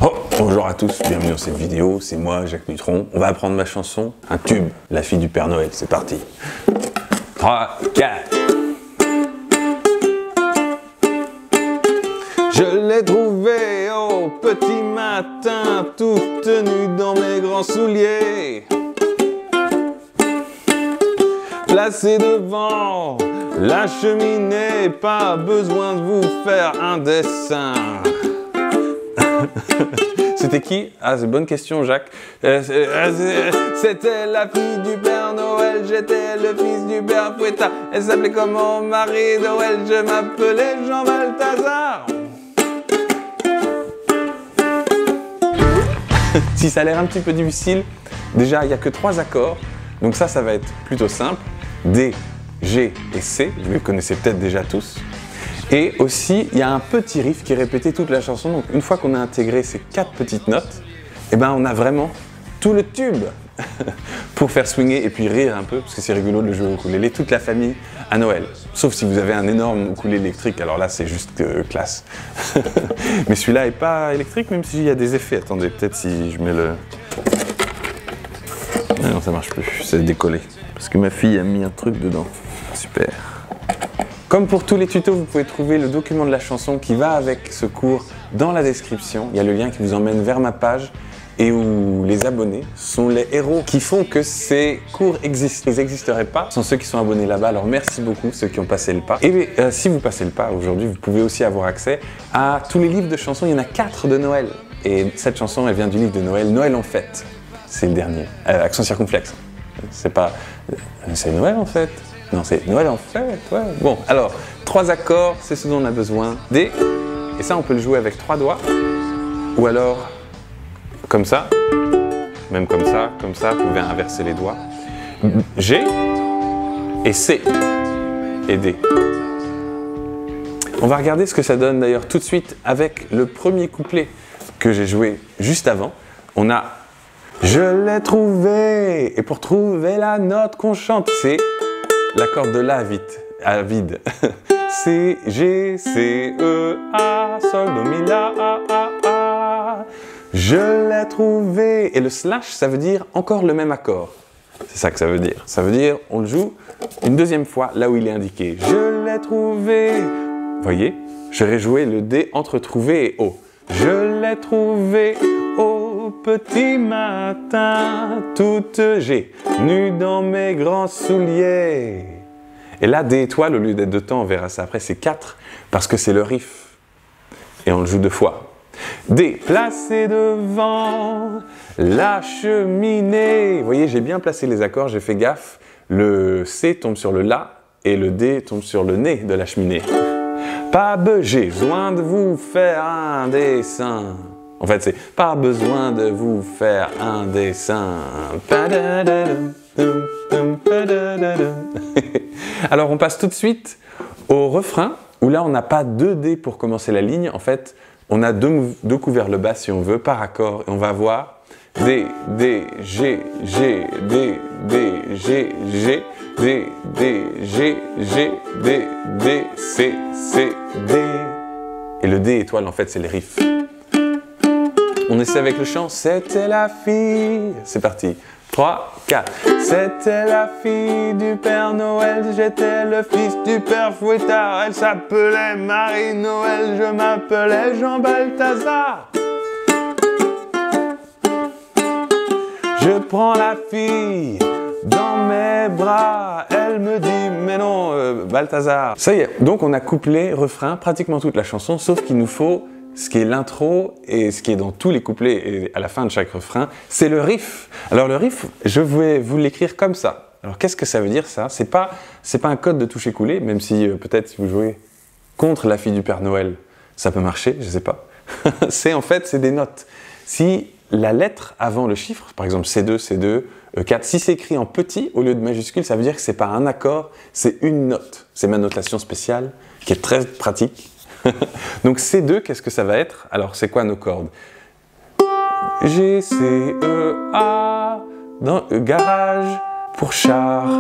Oh, bonjour à tous, bienvenue dans cette vidéo, c'est moi, Jacques Dutronc. On va apprendre ma chanson, un tube, La fille du Père Noël, c'est parti. 3, 4. Je l'ai trouvée au petit matin, toute nue dans mes grands souliers. Placée devant la cheminée, pas besoin de vous faire un dessin. C'était qui? Ah, c'est une bonne question, Jacques. C'était la fille du Père Noël, j'étais le fils du Père Fouettard. Elle s'appelait comment? Marie Noël, je m'appelais Jean Balthazar. Si ça a l'air un petit peu difficile, déjà, il n'y a que 3 accords. Donc ça va être plutôt simple. D, G et C, vous les connaissez peut-être déjà tous. Et aussi, il y a un petit riff qui est répété toute la chanson. Donc une fois qu'on a intégré ces 4 petites notes, eh ben, on a vraiment tout le tube pour faire swinger et puis rire un peu, parce que c'est rigolo de jouer au ukulélé, toute la famille à Noël. Sauf si vous avez un énorme ukulélé électrique, alors là c'est juste classe. Mais celui-là n'est pas électrique, même s'il y a des effets. Attendez, peut-être si je mets le... Ah non, ça marche plus, c'est décollé. Parce que ma fille a mis un truc dedans. Super. Comme pour tous les tutos, vous pouvez trouver le document de la chanson qui va avec ce cours dans la description. Il y a le lien qui vous emmène vers ma page et où les abonnés sont les héros qui font que ces cours existent. Ils n'existeraient pas sans ceux qui sont abonnés là-bas. Alors merci beaucoup ceux qui ont passé le pas. Et si vous passez le pas aujourd'hui, vous pouvez aussi avoir accès à tous les livres de chansons. Il y en a 4 de Noël. Et cette chanson, elle vient du livre de Noël, Noël en fête. C'est le dernier. Accent circonflexe. C'est pas... c'est Noël en fait. Non, c'est Noël en fait, ouais. Bon, alors, 3 accords, c'est ce dont on a besoin. D, et ça, on peut le jouer avec 3 doigts. Ou alors, comme ça. Même comme ça, vous pouvez inverser les doigts. G, et C, et D. On va regarder ce que ça donne d'ailleurs tout de suite avec le premier couplet que j'ai joué juste avant. On a... Je l'ai trouvé, et pour trouver la note qu'on chante, c'est l'accord de La à vide. C, G, C, E, A, Sol, Do, Mi, La, A. Je l'ai trouvé. Et le slash, ça veut dire encore le même accord. C'est ça que ça veut dire. Ça veut dire, on le joue une deuxième fois, là où il est indiqué. Je l'ai trouvé. Vous voyez, j'aurais joué le D entre trouvé et O. Je l'ai trouvé au petit matin, toute G, nue dans mes grands souliers. Et là, D étoile, au lieu d'être 2 temps, on verra ça après, c'est 4, parce que c'est le riff. Et on le joue 2 fois. D, placé devant la cheminée. Vous voyez, j'ai bien placé les accords, j'ai fait gaffe. Le C tombe sur le La, et le D tombe sur le nez de la cheminée. Pas besoin de vous faire un dessin. En fait, c'est pas besoin de vous faire un dessin. Alors, on passe tout de suite au refrain, où là, on n'a pas 2 D pour commencer la ligne. En fait, on a 2 couverts le bas, si on veut, par accord. Et on va voir D, D, G, G, D, D, G, G, D, D, G, G, D, D, C, C, D. Et le D étoile, en fait, c'est les riffs. On essaie avec le chant. C'était la fille. C'est parti. 3, 4. C'était la fille du Père Noël. J'étais le fils du Père Fouettard. Elle s'appelait Marie Noël. Je m'appelais Jean Balthazar. Je prends la fille dans mes bras. Elle me dit, mais non, Balthazar. Ça y est. Donc on a couplé, refrain, pratiquement toute la chanson, sauf qu'il nous faut ce qui est l'intro et ce qui est dans tous les couplets et à la fin de chaque refrain, c'est le riff. Alors le riff, je vais vous l'écrire comme ça. Alors qu'est-ce que ça veut dire ça? C'est pas un code de toucher coulé, même si peut-être si vous jouez contre la fille du Père Noël, ça peut marcher, je sais pas. En fait, c'est des notes. Si la lettre avant le chiffre, par exemple C2, C2, E4, si c'est écrit en petit au lieu de majuscule, ça veut dire que c'est pas un accord, c'est une note. C'est ma notation spéciale qui est très pratique. Donc C2, qu'est-ce que ça va être? Alors c'est quoi nos cordes? G, C, E, A, dans garage pour charrette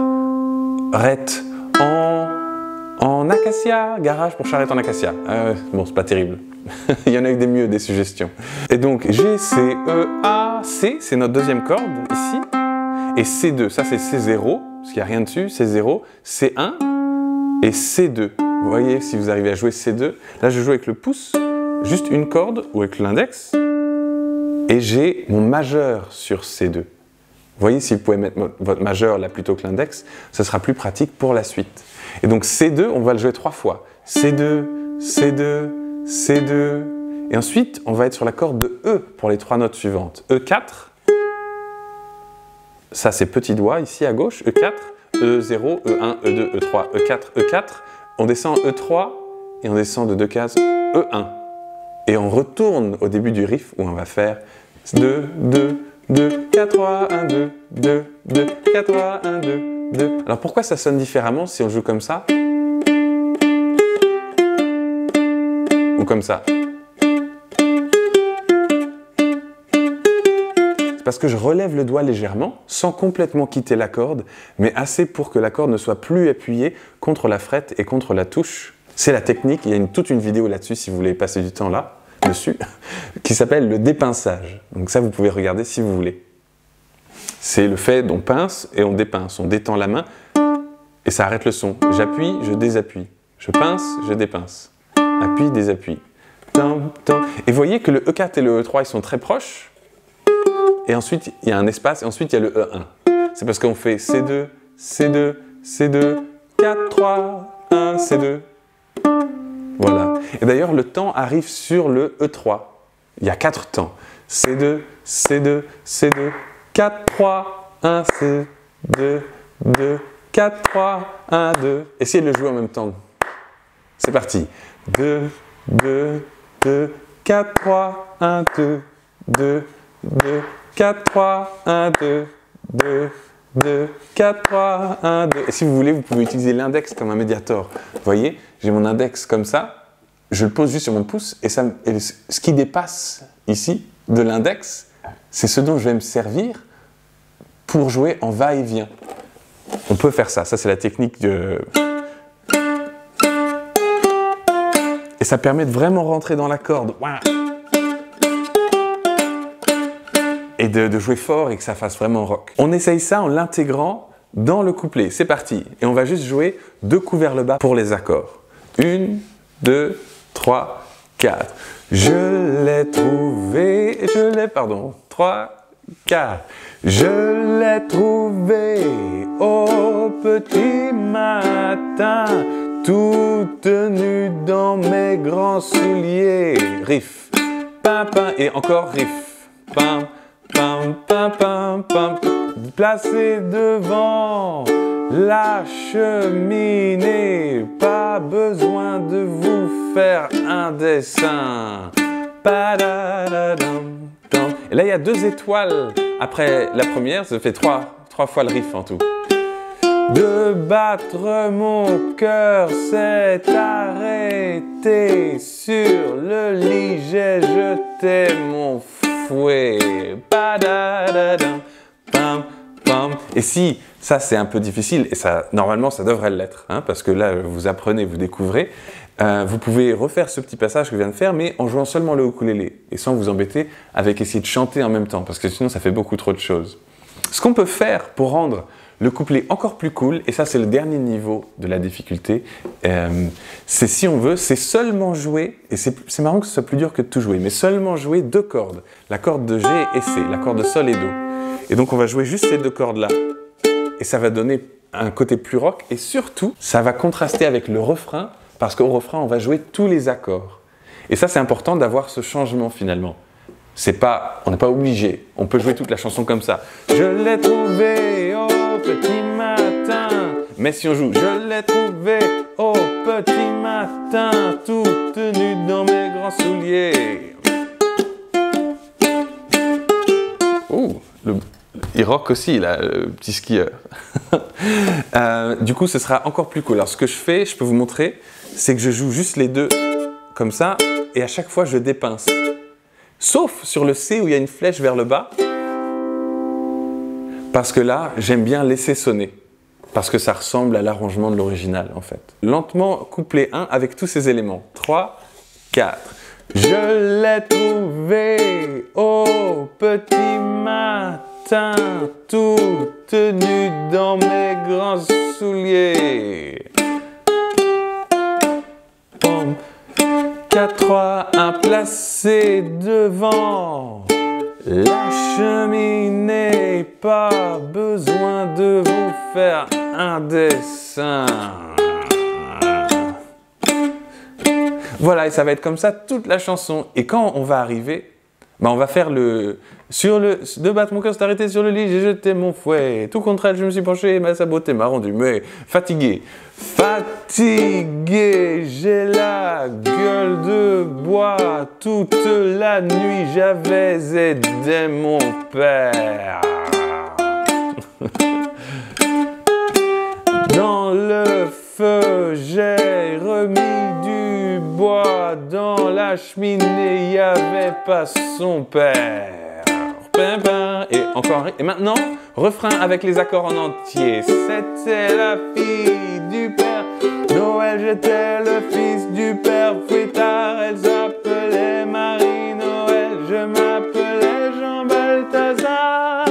en acacia, garage pour charrette en acacia. Bon, c'est pas terrible. Il y en a eu des mieux, des suggestions. Et donc G, C, E, A, C, c'est notre deuxième corde ici. Et C2, ça c'est C0, parce qu'il n'y a rien dessus, C0, C1 et C2. Vous voyez, si vous arrivez à jouer C2, là je joue avec le pouce, juste une corde, ou avec l'index, et j'ai mon majeur sur C2. Vous voyez, si vous pouvez mettre votre majeur là plutôt que l'index, ce sera plus pratique pour la suite. Et donc C2, on va le jouer 3 fois. C2, C2, C2, et ensuite on va être sur la corde de E pour les 3 notes suivantes. E4, ça c'est petit doigt ici à gauche, E4, E0, E1, E2, E3, E4, E4, on descend E3 et on descend de 2 cases E1. Et on retourne au début du riff où on va faire 2, 2, 2, 4, 3, 1, 2, 2, 2, 4, 3, 1, 2, 2. Alors pourquoi ça sonne différemment si on joue comme ça? Ou comme ça? C'est parce que je relève le doigt légèrement, sans complètement quitter la corde, mais assez pour que la corde ne soit plus appuyée contre la frette et contre la touche. C'est la technique, il y a toute une vidéo là-dessus si vous voulez passer du temps là, dessus, qui s'appelle le dépinçage. Donc ça, vous pouvez regarder si vous voulez. C'est le fait d'on pince et on dépince. On détend la main et ça arrête le son. J'appuie, je désappuie. Je pince, je dépince. Appuie, désappuie. Et vous voyez que le E4 et le E3, ils sont très proches. Et ensuite, il y a un espace et ensuite, il y a le E1. C'est parce qu'on fait C2, C2, C2, 4, 3, 1, C2. Voilà. Et d'ailleurs, le temps arrive sur le E3. Il y a 4 temps. C2, C2, C2, 4, 3, 1, C2, 2, 4, 3, 1, 2. Essayez de le jouer en même temps. C'est parti. 2, 2, 2, 4, 3, 1, 2, 2, 2, 4, 3, 1, 2, 2, 2, 4, 3, 1, 2. Et si vous voulez, vous pouvez utiliser l'index comme un médiator. Vous voyez, j'ai mon index comme ça, je le pose juste sur mon pouce, et ce qui dépasse ici de l'index, c'est ce dont je vais me servir pour jouer en va-et-vient. On peut faire ça, ça c'est la technique de... Et ça permet de vraiment rentrer dans la corde. Et de jouer fort et que ça fasse vraiment rock. On essaye ça en l'intégrant dans le couplet. C'est parti. Et on va juste jouer 2 coups vers le bas pour les accords. 1, 2, 3, 4. Je l'ai trouvé, 3, 4. Je l'ai trouvé au petit matin, toute nue dans mes grands souliers. Riff, pam, pam, et encore riff, pam, pam, pam, pam, pam, placé devant la cheminée, pas besoin de vous faire un dessin. Et là, il y a 2 étoiles après la première, ça fait 3 fois le riff en tout. De battre mon cœur s'est arrêté, sur le lit j'ai jeté mon fouet. Et si ça c'est un peu difficile, et ça normalement ça devrait l'être, hein, parce que là vous apprenez, vous découvrez, vous pouvez refaire ce petit passage que je viens de faire, mais en jouant seulement le ukulélé, et sans vous embêter avec essayer de chanter en même temps, parce que sinon ça fait beaucoup trop de choses. Ce qu'on peut faire pour rendre le couplet encore plus cool, et ça c'est le dernier niveau de la difficulté, c'est si on veut, c'est seulement jouer, et c'est marrant que ce soit plus dur que de tout jouer, mais seulement jouer 2 cordes, la corde de G et C, la corde de Sol et Do. Et donc on va jouer juste ces 2 cordes là, et ça va donner un côté plus rock, et surtout, ça va contraster avec le refrain, parce qu'au refrain on va jouer tous les accords. Et ça c'est important d'avoir ce changement finalement. On n'est pas obligé, on peut jouer toute la chanson comme ça. Je l'ai trouvé au petit matin. Mais si on joue, je l'ai trouvé au petit matin, toute nue dans mes grands souliers. Oh, il rock aussi là, le petit skieur. Du coup, ce sera encore plus cool. Alors ce que je fais, je peux vous montrer, c'est que je joue juste les 2 comme ça, et à chaque fois je dépince. Sauf sur le C où il y a une flèche vers le bas, parce que là, j'aime bien laisser sonner, parce que ça ressemble à l'arrangement de l'original en fait. Lentement, couplet 1 avec tous ces éléments. 3, 4. Je l'ai trouvé au petit matin, toute nue dans mes grands souliers. 4-3-1 placé devant la cheminée, pas besoin de vous faire un dessin. Voilà, et ça va être comme ça toute la chanson. Et quand on va arriver, on va faire de battre mon cœur s'est arrêté sur le lit, j'ai jeté mon fouet. Tout contre elle, je me suis penché, sa beauté m'a rendu mais fatigué. Fatigué, j'ai la gueule de bois. Toute la nuit, j'avais aidé mon père. Dans le feu, j'ai remis du bois. Dans la cheminée, il n'y avait pas son père. Et encore, et maintenant, refrain avec les accords en entier. C'était la fille du père Noël, j'étais le fils du père Fouettard. Elle s'appelait Marie Noël, je m'appelais Jean Balthazar.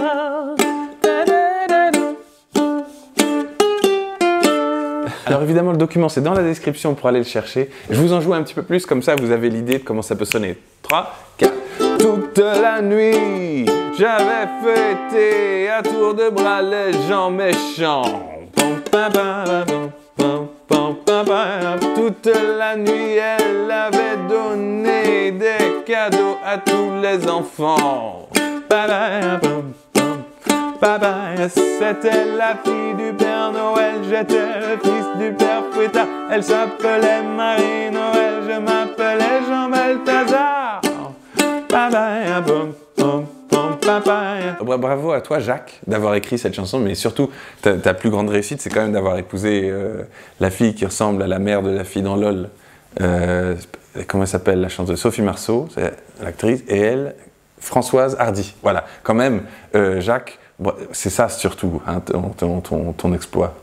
Alors évidemment, le document, c'est dans la description pour aller le chercher. Je vous en joue un petit peu plus, comme ça vous avez l'idée de comment ça peut sonner. 3, 4. Toute la nuit, j'avais fêté à tour de bras les gens méchants. Toute la nuit, elle avait donné des cadeaux à tous les enfants. C'était la fille du Père Noël, j'étais le fils du Père Fouettard. Elle s'appelait Marie Noël, je m'appelais Jean Balthazar. Bravo à toi, Jacques, d'avoir écrit cette chanson, mais surtout, ta plus grande réussite, c'est quand même d'avoir épousé la fille qui ressemble à la mère de la fille dans LOL. Comment elle s'appelle, la chanteuse? Sophie Marceau, c'est l'actrice, et elle, Françoise Hardy. Voilà, quand même, Jacques, c'est ça surtout, hein, ton exploit.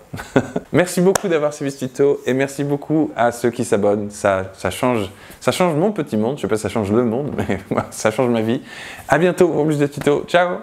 Merci beaucoup d'avoir suivi ce tuto et merci beaucoup à ceux qui s'abonnent. Ça change mon petit monde. Je sais pas si ça change le monde, mais moi, ça change ma vie. À bientôt pour plus de tutos. Ciao!